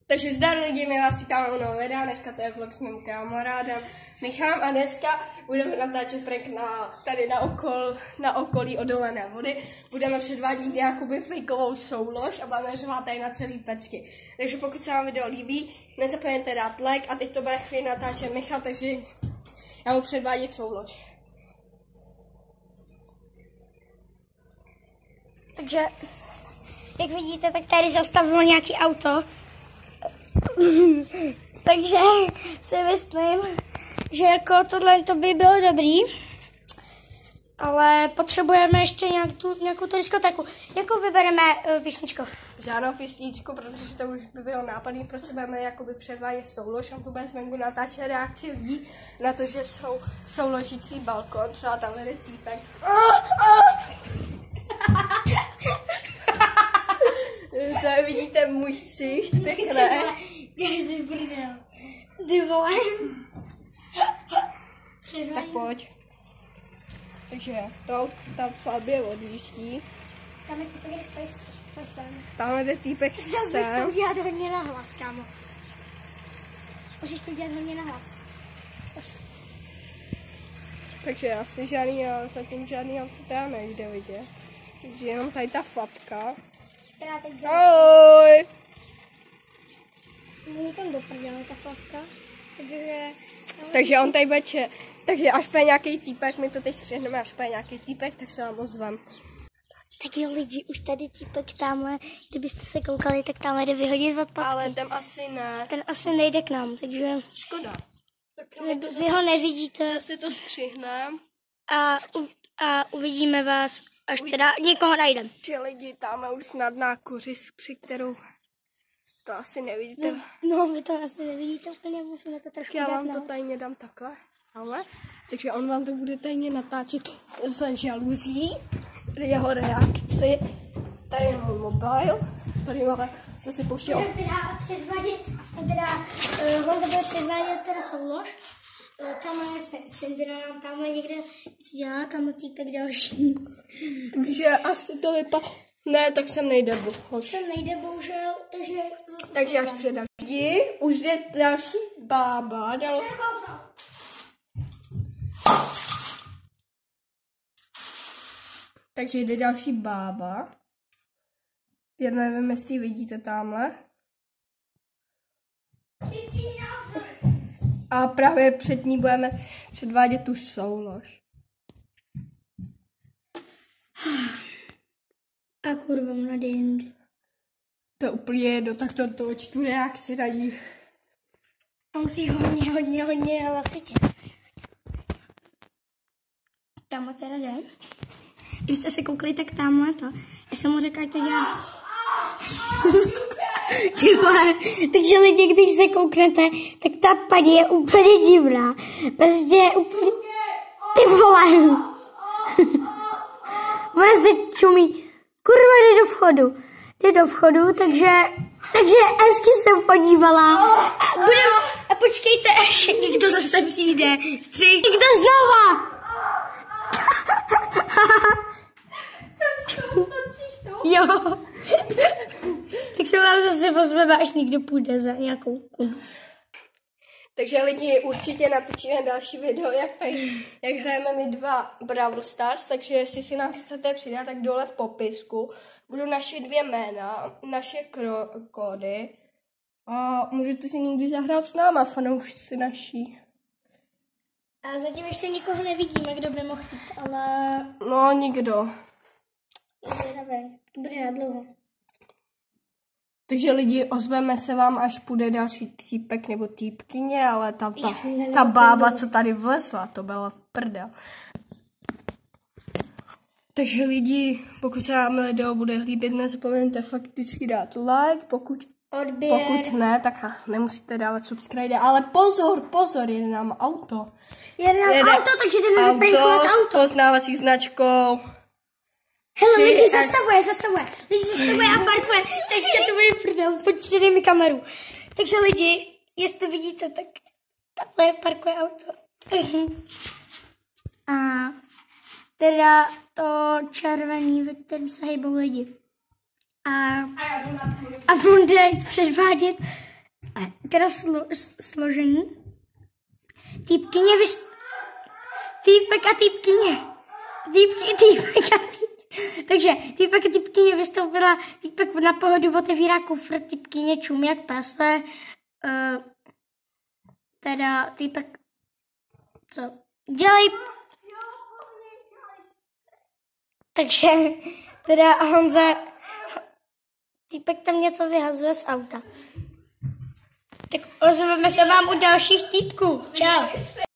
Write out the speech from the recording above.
Takže zdar lidi, my vás vítáme u nového videa, dneska to je vlog s mým kamarádem Michám a dneska budeme natáčet prank tady na okolí odolené vody. Budeme předvádět nějakou fejkovou soulož a budeme řvát tady na celý pecky. Takže pokud se vám video líbí, nezapomeňte dát like a teď to bude chvíli natáčet Michal, takže já budu předvádět soulož. Takže, jak vidíte, tak tady zastavilo nějaký auto. Takže si myslím, že jako tohle to by bylo dobrý. Ale potřebujeme ještě nějakou tu diskotéku. Jakou vybereme písničku? Žádnou písničku, protože to už by bylo nápadný, prostě budeme jakoby předvádět soulož. On tu bude zvenku natáčet reakci lidí na to, že jsou souložící balkon. Třeba tam jde týpek. Tady vidíte můj ksicht, pěkné. Jak jsi prdel. Ty vole. Tak pojď. Takže to tam Fabie odjíždí. Tam je týpek s pesem. Tam je týpek s Musíš pesem. to udělat hodně nahlas, kámo. Musíš to udělat hodně nahlas. Takže asi zatím žádný auto teda nejde vidět. Takže jenom tady ta Fabka. Která teď jde. Ahoj! Můžu tam doprdele ta flavka. Takže on tady večer. Takže až bude nějaký týpek, my to teď střihneme, až bude nějaký týpek, tak se vám ozvem. Tak jo lidi, už tady týpek tamhle, kdybyste se koukali, tak tamhle jde vyhodit odpadky. Ale ten asi ne. Ten asi nejde k nám, takže Škoda. Tak vy ho nevidíte. Zase to střihneme. A uvidíme vás, až teda někoho najdeme. Že lidi, tam už snadná kořist, při kterou to asi nevidíte. No, vy to asi nevidíte úplně, musíme to trošku Já dát vám to tajně dám takhle. Takže on vám to bude tajně natáčet z žaluzí. Jeho reakci. Tady je můj mobil. Tady máme, co si pouštěl. Budeme teda předvádět, Honza bude předvádět teda soulož. Tamhle je Cendra, tamhle někde něco dělá, tamhle týpek další. Takže asi to vypadá. Ne, tak sem nejde, Sem nejde, bohužel, takže zase. Takže až předám. Už jde další bába. Takže jde další bába. Já nevím, jestli vidíte tamhle. A právě před ní budeme předvádět tu soulož. A kurva, mladý. To úplně jedno, tak to čtu reakci na ní. A musíš hodně hlasitě. Tamhle teda jde. Kdybyste se koukli, tak tamhle to. Já jsem mu řekla, ať to dělá. Ty vole, takže lidi, když se kouknete, tak ta paní je úplně divná. Prostě úplně... Ty vole. Ona zde čumí. Kurva, jde do vchodu, takže hezky jsem podívala. A počkejte, ještě někdo zase přijde. Někdo znova. Jo. Tak se vám zase pozveme, až někdo půjde za nějakou kundu. Takže lidi, určitě natočíme další video, jak hrajeme my dva Brawl Stars, takže jestli si nás chcete přidat, tak dole v popisku budou naše 2 jména, naše kódy a můžete si někdy zahrát s náma, fanoušci naší. A zatím ještě nikoho nevidíme, kdo by mohl jít, ale... No, nikdo. To bude na dlouho. Takže lidi, ozveme se vám, až půjde další týpek nebo týpkyně, ale ta bába, co tady vlezla, to byla prdel. Takže lidi, pokud se vám video bude líbit, nezapomeňte fakticky dát like, pokud ne, tak nemusíte dávat subscribe, ale pozor, jede nám auto. Jede auto, takže jdeme vyprinkovat auto. S poznávací značkou. Hele, lidi, zastavuje. Lidi zastavuje a parkuje. Takže to bude prdel, pojďte, dej mi kameru. Takže lidi, jestli vidíte, tak takhle parkuje auto. A teda to červený, ve kterém se hejbou lidi. A on jde předvádět teda složení. Týpkyně týpek a týpkyně. Takže týpek a týpkyně vystoupila, týpek na pohodu otevírá kufr, týpkyně čumí jak prase. Teda týpek, co? Dělej. Takže teda Honza, týpek tam něco vyhazuje z auta. Tak ozveme se vám u dalších týpků. Čau.